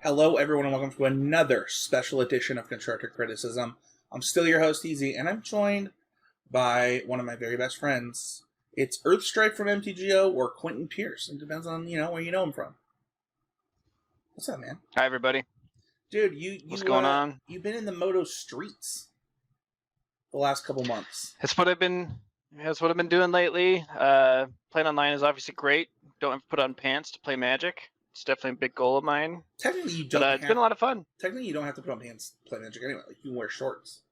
Hello, everyone, and welcome to another special edition of Constructive Criticism. I'm still your host, Heezy, and I'm joined by one of my very best friends. It's Earthstrike from MTGO or Quentinn Pearce. It depends on, where you know him from. What's up, man? Hi, everybody. Dude, what's going on? You've been in the Moto streets the last couple months. That's what I've been doing lately. Playing online is obviously great. Don't have to put on pants to play Magic. It's definitely a big goal of mine. Technically, you don't. But it's been a lot of fun. Technically, you don't have to put on pants to play Magic anyway. Like, you can wear shorts.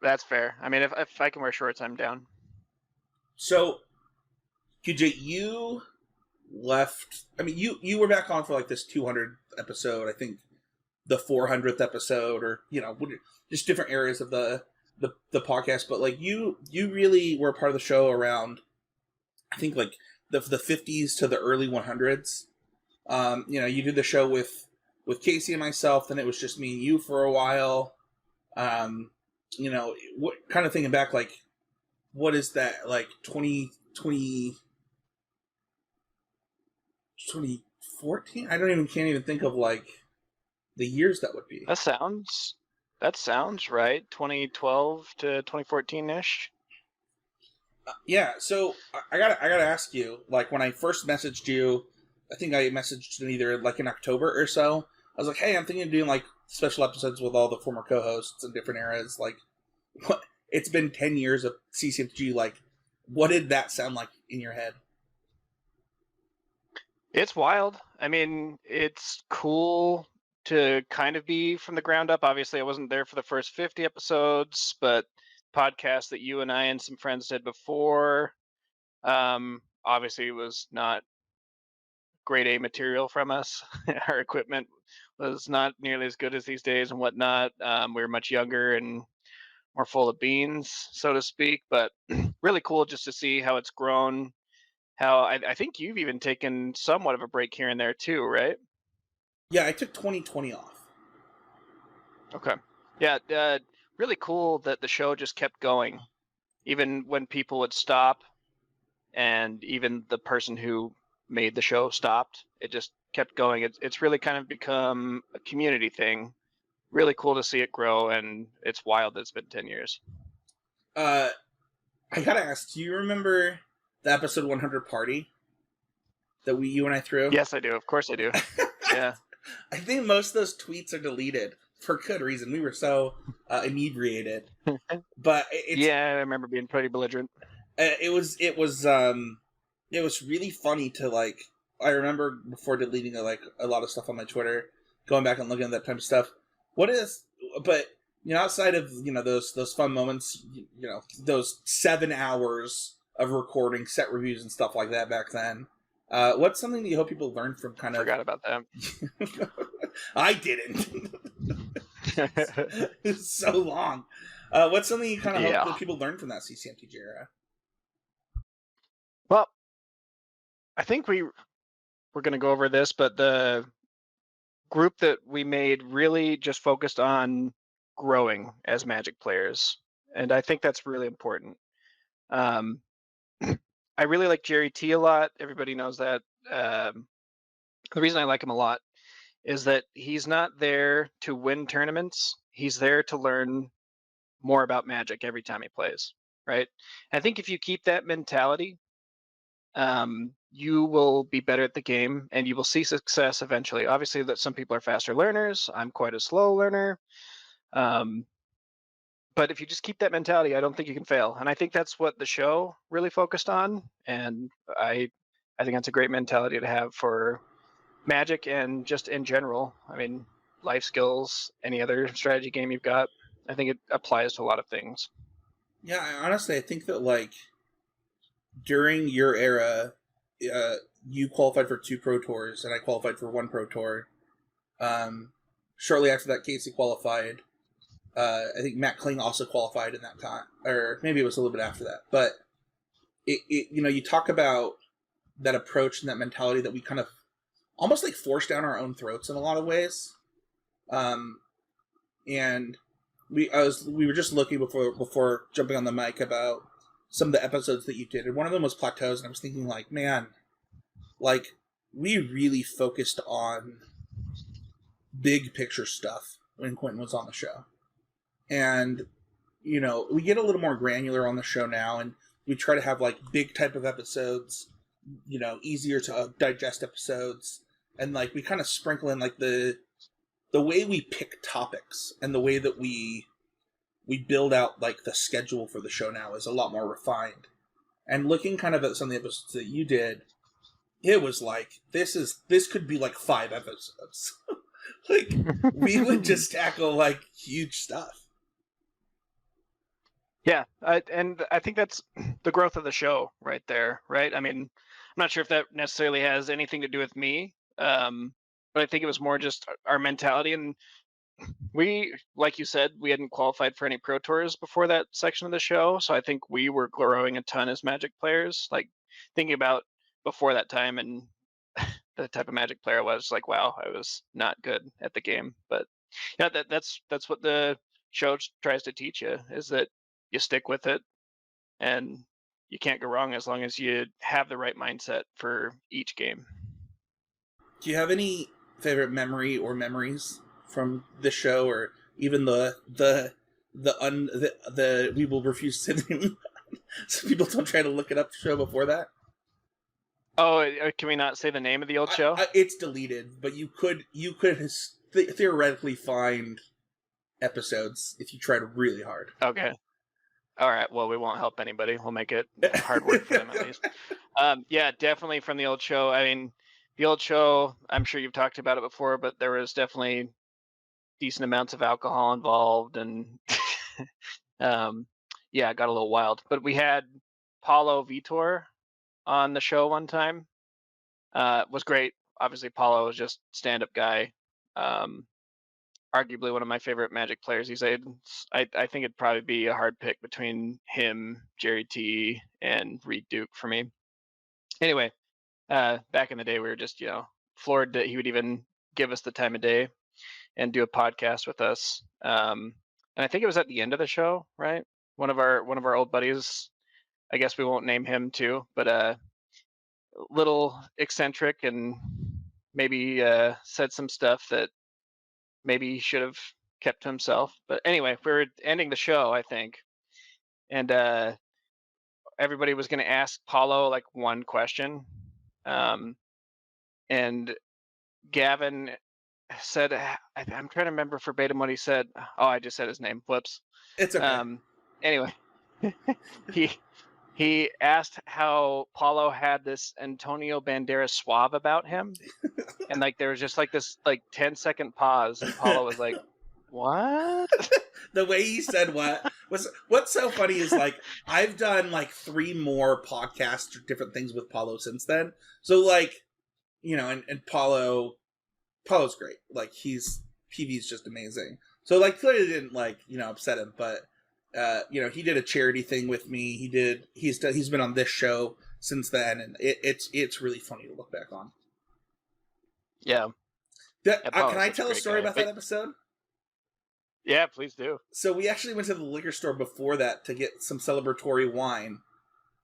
That's fair. I mean, if I can wear shorts, I'm down. So, QJ, you left. I mean, you were back on for like this 200th episode. I think the 400th episode, or just different areas of the podcast. But like you really were part of the show around, I think, like the 50s to the early 100s. You did the show with Casey and myself, then it was just me and you for a while. What kind of thinking back, like, what is that, like 2014? I can't even think of like the years that would be. That sounds right. 2012 to 2014-ish. Yeah, so I gotta ask you, like, when I first messaged you, I think I messaged you either like in October or so. I was like, hey, I'm thinking of doing like special episodes with all the former co-hosts in different eras. Like, what? It's been 10 years of CCMTG. Like, what did that sound like in your head? It's wild. I mean, it's cool to kind of be from the ground up. Obviously, I wasn't there for the first 50 episodes, but podcasts that you and I and some friends did before, obviously it was not grade A material from us. Our equipment was not nearly as good as these days and whatnot. We were much younger and more full of beans, so to speak, but really cool just to see how it's grown. How I think you've even taken somewhat of a break here and there too, right? Yeah, I took 2020 off. Okay. Yeah, really cool that the show just kept going, even when people would stop, and even the person who made the show stopped. It just kept going. It's really kind of become a community thing. Really cool to see it grow, and it's wild that it's been 10 years. I gotta ask, do you remember the episode 100 party that you and I threw? Yes, I do. Of course I do. Yeah. I think most of those tweets are deleted for good reason. We were so inebriated. But yeah, I remember being pretty belligerent. It was really funny to, like, I remember before deleting like a lot of stuff on my Twitter, going back and looking at that type of stuff. But outside of those fun moments, those 7 hours of recording, set reviews and stuff like that back then. What's something that you hope people learned from kind of... Forgot about that. I didn't. It's so long. What's something you kind of hope that people learned from that CCMTG era? Well, I think we're going to go over this, but the group that we made really just focused on growing as Magic players, and I think that's really important. I really like Jerry T a lot. Everybody knows that. The reason I like him a lot is that he's not there to win tournaments. He's there to learn more about Magic every time he plays, right? I think if you keep that mentality, you will be better at the game and you will see success eventually. Obviously, that some people are faster learners. I'm quite a slow learner. But if you just keep that mentality, I don't think you can fail. And I think that's what the show really focused on. And I think that's a great mentality to have for Magic and just in general. I mean, life skills, any other strategy game you've got, I think it applies to a lot of things. Yeah, honestly, I think that, like, during your era, you qualified for 2 Pro Tours, and I qualified for 1 Pro Tour. Shortly after that, Casey qualified. I think Matt Kling also qualified in that time, or maybe it was a little bit after that. But you talk about that approach and that mentality that we kind of almost like forced down our own throats in a lot of ways. And we were just looking before jumping on the mic about some of the episodes that you did, and one of them was Plateaus, and I was thinking, like, man, like, we really focused on big picture stuff when Quentinn was on the show. And, you know, we get a little more granular on the show now, and we try to have like big type of episodes, you know, easier to digest episodes. And like we kind of sprinkle in like the way we pick topics and the way that we build out like the schedule for the show now is a lot more refined. And looking kind of at some of the episodes that you did, it was like this could be like 5 episodes. Like we would just tackle like huge stuff. Yeah, and I think that's the growth of the show right there, right? I mean, I'm not sure if that necessarily has anything to do with me, but I think it was more just our mentality. And we, like you said, we hadn't qualified for any Pro Tours before that section of the show, so I think we were growing a ton as Magic players. Like thinking about before that time and the type of Magic player I was, like, wow, I was not good at the game. But yeah, that's what the show tries to teach you, is that you stick with it and you can't go wrong as long as you have the right mindset for each game. Do you have any favorite memory or memories from the show, or even the we will refuse to say them so people don't try to look it up the show before that? Oh, can we not say the name of the old show? It's deleted, but you could theoretically find episodes if you tried really hard. Okay. All right. Well, we won't help anybody. We'll make it hard work for them at least. Yeah, definitely from the old show. I mean, the old show, I'm sure you've talked about it before, but there was definitely decent amounts of alcohol involved, and yeah, it got a little wild. But we had Paulo Vitor on the show one time. Was great. Obviously, Paulo was just stand-up guy. Arguably one of my favorite Magic players these days. I think it'd probably be a hard pick between him, Jerry T, and Reed Duke for me. Anyway, back in the day, we were just, floored that he would even give us the time of day and do a podcast with us. And I think it was at the end of the show, right? One of our old buddies, I guess we won't name him too, but a little eccentric and maybe said some stuff that maybe he should have kept to himself. But anyway, we were ending the show, I think, and everybody was going to ask Paulo like one question, and Gavin said, I'm trying to remember verbatim what he said. Oh, I just said his name. Whoops. It's okay. Anyway, he asked how Paulo had this Antonio Banderas swab about him, and like there was just like this like 10-second pause, and Paulo was like, "What?" The way he said what's so funny is like I've done like 3 more podcasts or different things with Paulo since then. So like, and Paulo's great. Like PV's just amazing. So like clearly didn't like, upset him, but he did a charity thing with me. He's been on this show since then, and it's really funny to look back on. Yeah. Can I tell a story about that episode? Yeah, please do. So we actually went to the liquor store before that to get some celebratory wine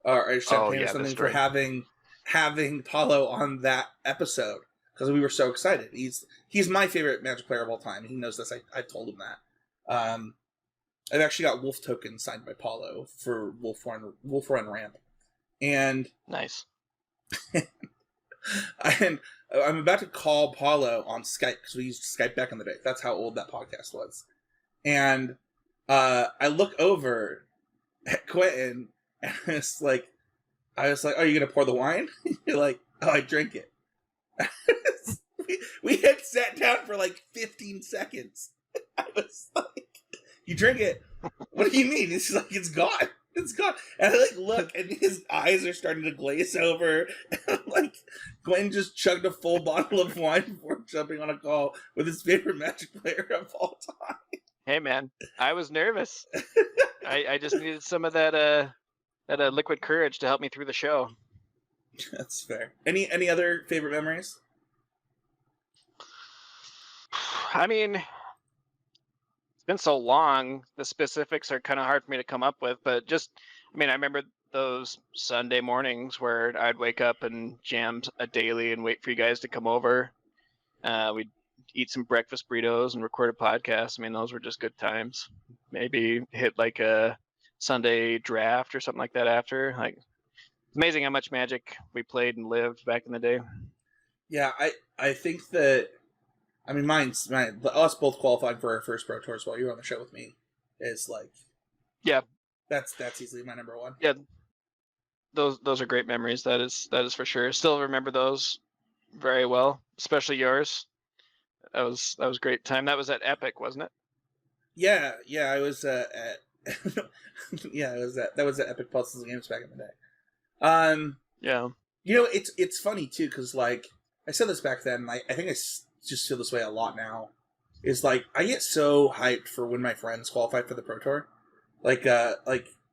or champagne or something for having Paulo on that episode, because we were so excited. He's my favorite Magic player of all time. He knows this. I told him that. I've actually got Wolf tokens signed by Paulo for Wolf Run Ramp. And nice. And I'm about to call Paulo on Skype, because we used Skype back in the day. That's how old that podcast was. And I look over at Quentinn, and I was like, "Oh, you gonna pour the wine?" You're like, "Oh, I drink it." we had sat down for like 15 seconds. I was like, "You drink it? What do you mean?" He's like, "It's gone. It's gone." And I look, and his eyes are starting to glaze over. And Quentinn just chugged a full bottle of wine before jumping on a call with his favorite Magic player of all time. Hey man, I was nervous. I just needed some of that liquid courage to help me through the show. That's fair. Any other favorite memories? I mean, it's been so long, the specifics are kind of hard for me to come up with, but I remember those Sunday mornings where I'd wake up and jam a daily and wait for you guys to come over. We'd eat some breakfast burritos and record a podcast. I mean, those were just good times. Maybe hit like a Sunday draft or something like that after. Like, it's amazing how much Magic we played and lived back in the day. Yeah, I think that, I mean, us both qualifying for our first Pro Tours while you were on the show with me is like, yeah, that's easily my number one. Yeah, those are great memories. That is for sure. Still remember those very well, especially yours. That was a great time. That was at Epic, wasn't it? Yeah, I was at yeah, that was at Epic Puzzles Games back in the day. Yeah. You know, it's funny too, because like I said this back then, I think I just feel this way a lot now. Is like I get so hyped for when my friends qualify for the Pro Tour, like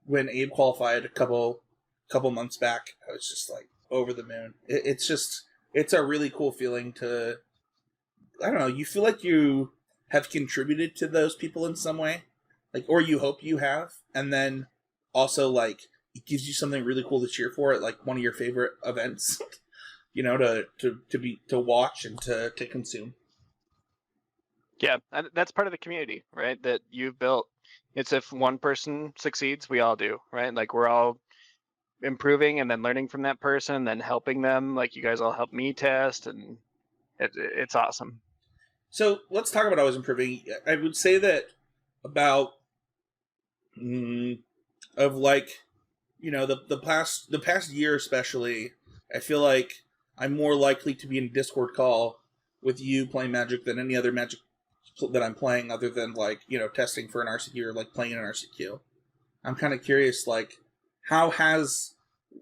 when Abe qualified a couple months back, I was just like over the moon. It's a really cool feeling to, I don't know, you feel like you have contributed to those people in some way, like, or you hope you have, and then also like it gives you something really cool to cheer for at like one of your favorite events, you know, to watch and to consume. Yeah, and that's part of the community, right? That you've built. It's if one person succeeds, we all do, right? Like we're all improving and then learning from that person, then helping them. Like you guys all helped me test, and it's awesome. So let's talk about always improving. I would say that about of like, you know, the past year especially, I feel like I'm more likely to be in a Discord call with you playing Magic than any other Magic that I'm playing, other than like, you know, testing for an RCQ or like playing an RCQ. I'm kind of curious, like, how has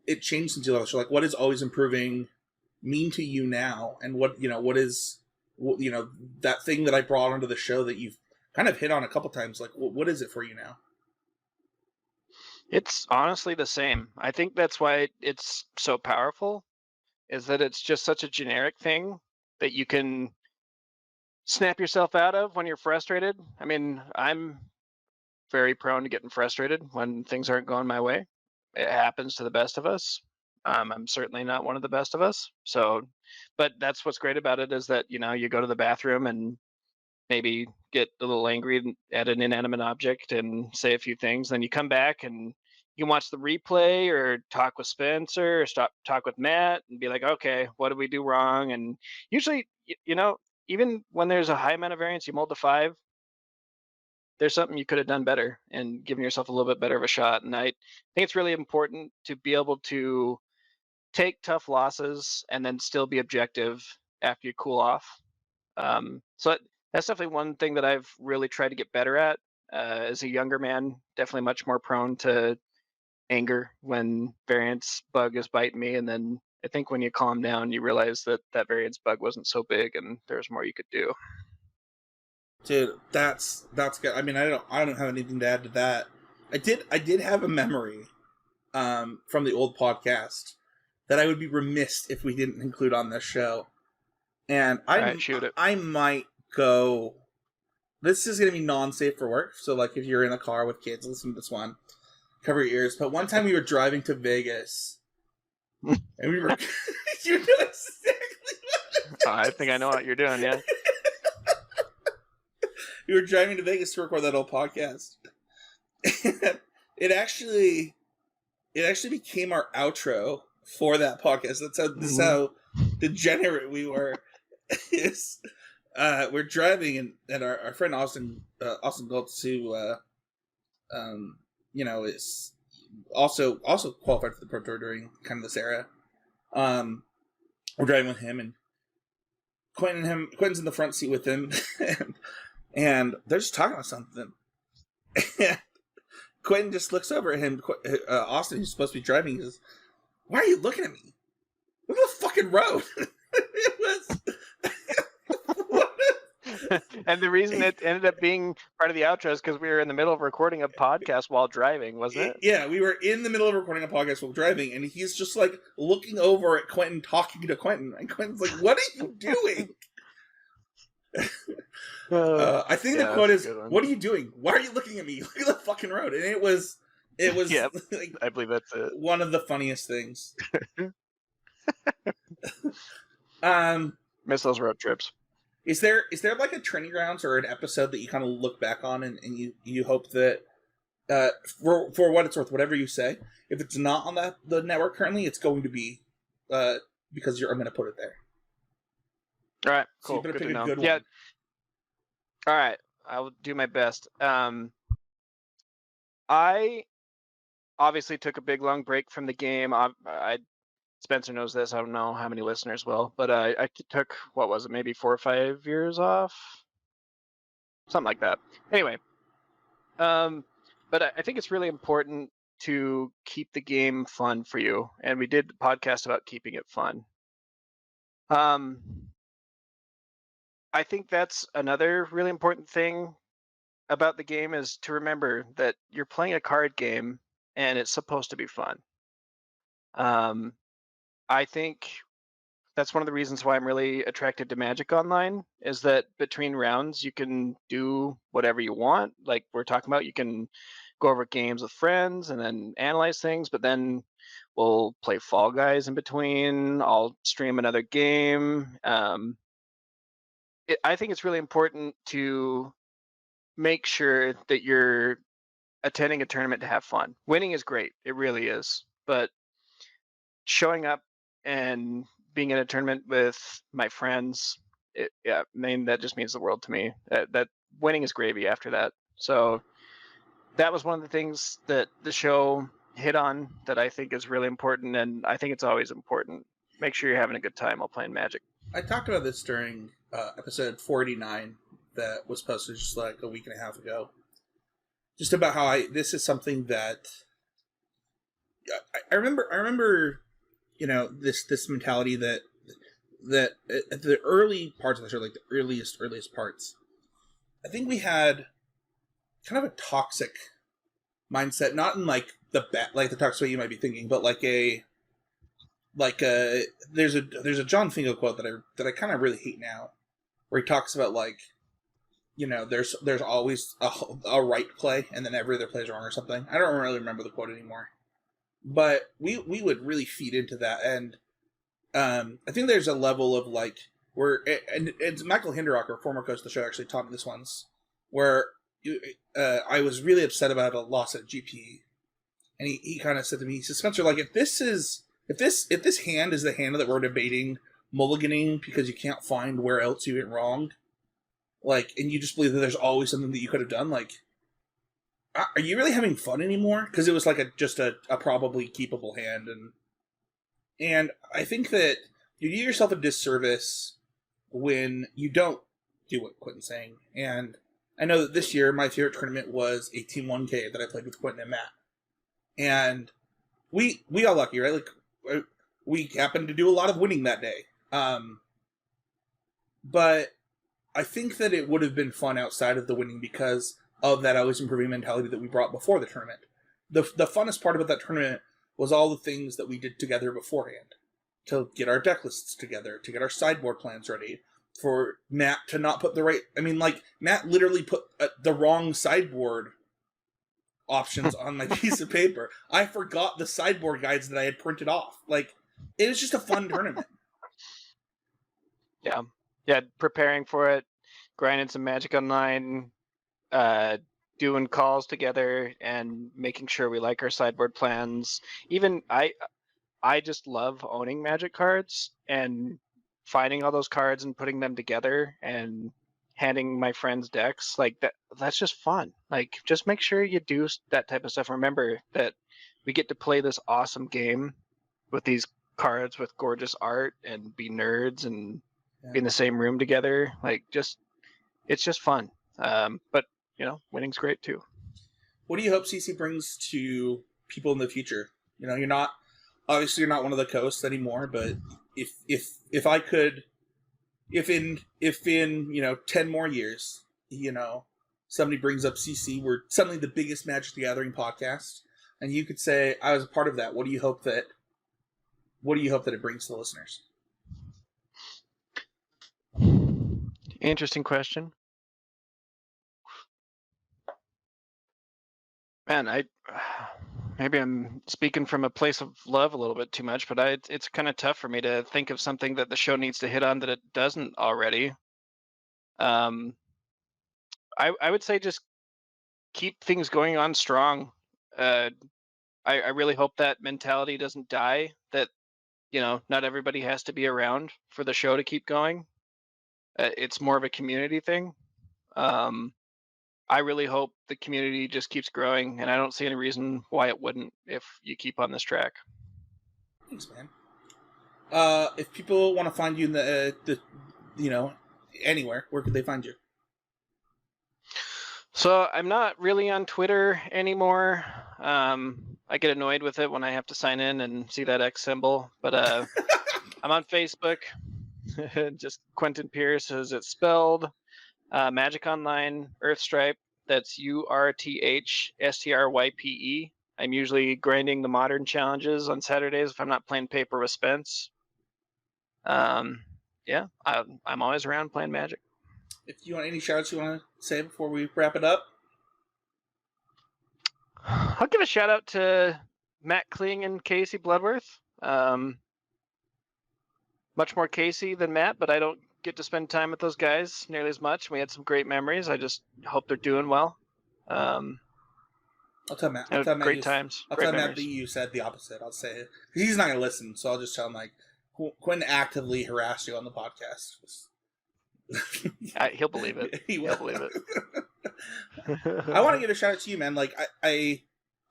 it changed since you left? So, like, what is always improving mean to you now, and what is that thing that I brought onto the show that you've kind of hit on a couple times? Like, what is it for you now? It's honestly the same. I think that's why it's so powerful, is that it's just such a generic thing that you can snap yourself out of when you're frustrated. I mean, I'm very prone to getting frustrated when things aren't going my way. It happens to the best of us. I'm certainly not one of the best of us. So, but that's what's great about it, is that, you know, you go to the bathroom and maybe get a little angry at an inanimate object and say a few things. Then you come back and you can watch the replay or talk with Spencer or talk with Matt and be like, okay, what did we do wrong? And usually, you know, even when there's a high amount of variance, you mold to 5, there's something you could have done better and given yourself a little bit better of a shot. And I think it's really important to be able to take tough losses and then still be objective after you cool off. So that's definitely one thing that I've really tried to get better at. As a younger man, definitely much more prone to anger when variance bug is biting me. And then I think when you calm down, you realize that that variance bug wasn't so big and there's more you could do. Dude, that's good. I mean, I don't have anything to add to that. I did have a memory from the old podcast that I would be remiss if we didn't include on this show. And I might go. This is going to be non-safe for work, so like if you're in a car with kids, listen to this one. Cover your ears. But one time we were driving to Vegas, and we were. You know exactly what I think I know what you're doing. Yeah. We were driving to Vegas to record that old podcast. It actually became our outro for that podcast. This is how degenerate we were. We're driving, and our friend Austin Goltz, who you know, is also qualified for the Pro Tour during kind of this era. We're driving with him, and Quentin's in the front seat with him, and they're just talking about something. And Quentin just looks over at him. Austin, who's supposed to be driving, he says, "Why are you looking at me? Look at the fucking road." It was. And the reason it ended up being part of the outro is because we were in the middle of recording a podcast while driving, wasn't it? Yeah, we were in the middle of recording a podcast while driving, and he's just like looking over at Quentin, talking to Quentin, and Quentin's like, "What are you doing?" I think the quote is, "What are you doing? Why are you looking at me? Look at the fucking road." And it was yeah, like, I believe that's it. One of the funniest things. Miss those road trips. Is there like a training grounds or an episode that you kind of look back on and you hope that for what it's worth, whatever you say, if it's not on the network currently, it's going to be because I'm going to put it there. All right, So cool. you better Good pick to know. a good Yeah. one. All right, I'll do my best. I obviously took a big long break from the game. Spencer knows this. I don't know how many listeners will, but I took, what was it, maybe 4 or 5 years off, something like that. Anyway, but I think it's really important to keep the game fun for you, and we did the podcast about keeping it fun. I think that's another really important thing about the game, is to remember that you're playing a card game and it's supposed to be fun. I think that's one of the reasons why I'm really attracted to Magic Online, is that between rounds you can do whatever you want. Like we're talking about, you can go over games with friends and then analyze things, but then we'll play Fall Guys in between. I'll stream another game. I think it's really important to make sure that you're attending a tournament to have fun. Winning is great, it really is, but showing up and being in a tournament with my friends, that just means the world to me. That winning is gravy after that. So that was one of the things that the show hit on that I think is really important, and I think it's always important. Make sure you're having a good time while playing Magic. I talked about this during episode 489 that was posted just like a week and a half ago. Just about how this is something that I remember, this mentality that at the early parts of the show, like the earliest parts, I think we had kind of a toxic mindset, not in like the toxic way you might be thinking, but there's a John Fingo quote that I kind of really hate now, where he talks about like, there's always a right play and then every other play is wrong or something. I don't really remember the quote anymore, but we would really feed into that, and I think there's a level of like and it's Michael Hinderocker, former coach of the show, actually taught me this once, where I was really upset about a loss at GP, and he kind of said to me, he said, Spencer, like if this hand is the hand that we're debating mulliganing because you can't find where else you went wrong, like, and you just believe that there's always something that you could have done, like, are you really having fun anymore? Because it was like just a probably keepable hand, and I think that you do yourself a disservice when you don't do what Quentin's saying. And I know that this year my favorite tournament was a Team 1K that I played with Quentin and Matt, and we got lucky, right? Like we happened to do a lot of winning that day, but I think that it would have been fun outside of the winning because of that always improving mentality that we brought before the tournament. The funnest part about that tournament was all the things that we did together beforehand, to get our deck lists together, to get our sideboard plans ready, for Matt to not put the right... I mean, like, Matt literally put the wrong sideboard options on my piece of paper. I forgot the sideboard guides that I had printed off. Like, it was just a fun tournament. Yeah, preparing for it, grinding some Magic Online, doing calls together and making sure we like our sideboard plans. Even I just love owning Magic cards and finding all those cards and putting them together and handing my friends decks. Like that's just fun. Like just make sure you do that type of stuff. Remember that we get to play this awesome game with these cards with gorgeous art and be nerds and be in the same room together. Like it's just fun. But winning's great too. What do you hope CC brings to people in the future? You're not one of the coasts anymore, but if I could, if in 10 more years, somebody brings up CC, we're suddenly the biggest Magic the Gathering podcast, and you could say I was a part of that. What do you hope that it brings to the listeners? Interesting question. Man, maybe I'm speaking from a place of love a little bit too much, but it's kind of tough for me to think of something that the show needs to hit on that it doesn't already. Um, I would say just keep things going on strong. Uh, I really hope that mentality doesn't die. That not everybody has to be around for the show to keep going. It's more of a community thing. Um, I really hope the community just keeps growing, and I don't see any reason why it wouldn't if you keep on this track. Thanks, man. If people want to find you in the anywhere, where could they find you? So I'm not really on Twitter anymore. I get annoyed with it when I have to sign in and see that X symbol. But I'm on Facebook. Just Quentinn Pearce as it's spelled. Magic Online Earthstripe. That's URTHSTRYPE. I'm usually grinding the modern challenges on Saturdays if I'm not playing Paper with Spence. Yeah, I'm always around playing Magic. If you want any shout-outs you want to say before we wrap it up? I'll give a shout out to Matt Kling and Casey Bloodworth. Much more Casey than Matt, but I don't get to spend time with those guys nearly as much. We had some great memories. I just hope they're doing well. I'll tell Matt. Great times. I'll great tell memories. Matt that you said the opposite. I'll say it. He's not going to listen, so I'll just tell him, like, Quinn actively harassed you on the podcast. He'll believe it. He'll believe it. I want to give a shout out to you, man. Like, I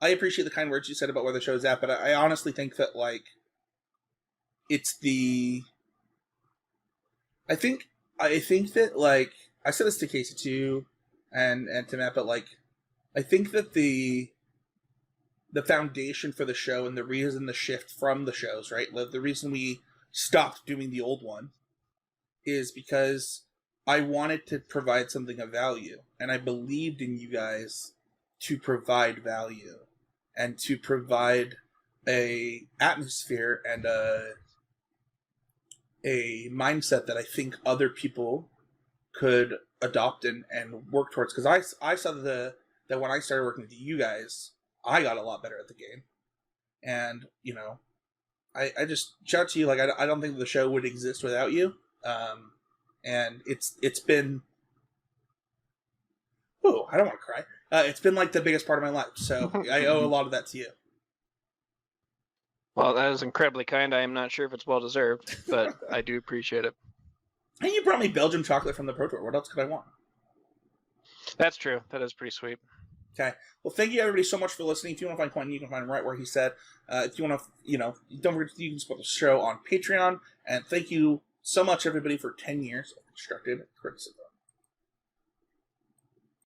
appreciate the kind words you said about where the show's at, but I honestly think that, like, it's the... I think that, like, I said this to Casey too, and to Matt, but, like, I think that the foundation for the show and the reason the shift from the shows, right? The reason we stopped doing the old one is because I wanted to provide something of value, and I believed in you guys to provide value and to provide a atmosphere and a mindset that I think other people could adopt and work towards. Because I saw that when I started working with you guys, I got a lot better at the game. And, I just shout out to you. Like, I don't think the show would exist without you. And it's been... Oh, I don't want to cry. It's been, like, the biggest part of my life. So I owe a lot of that to you. Well, that is incredibly kind. I am not sure if it's well-deserved, but I do appreciate it. And you brought me Belgium chocolate from the Pro Tour. What else could I want? That's true. That is pretty sweet. Okay. Well, thank you everybody so much for listening. If you want to find Quentinn, you can find him right where he said. If you want to, don't forget you can support the show on Patreon. And thank you so much, everybody, for 10 years of constructive criticism.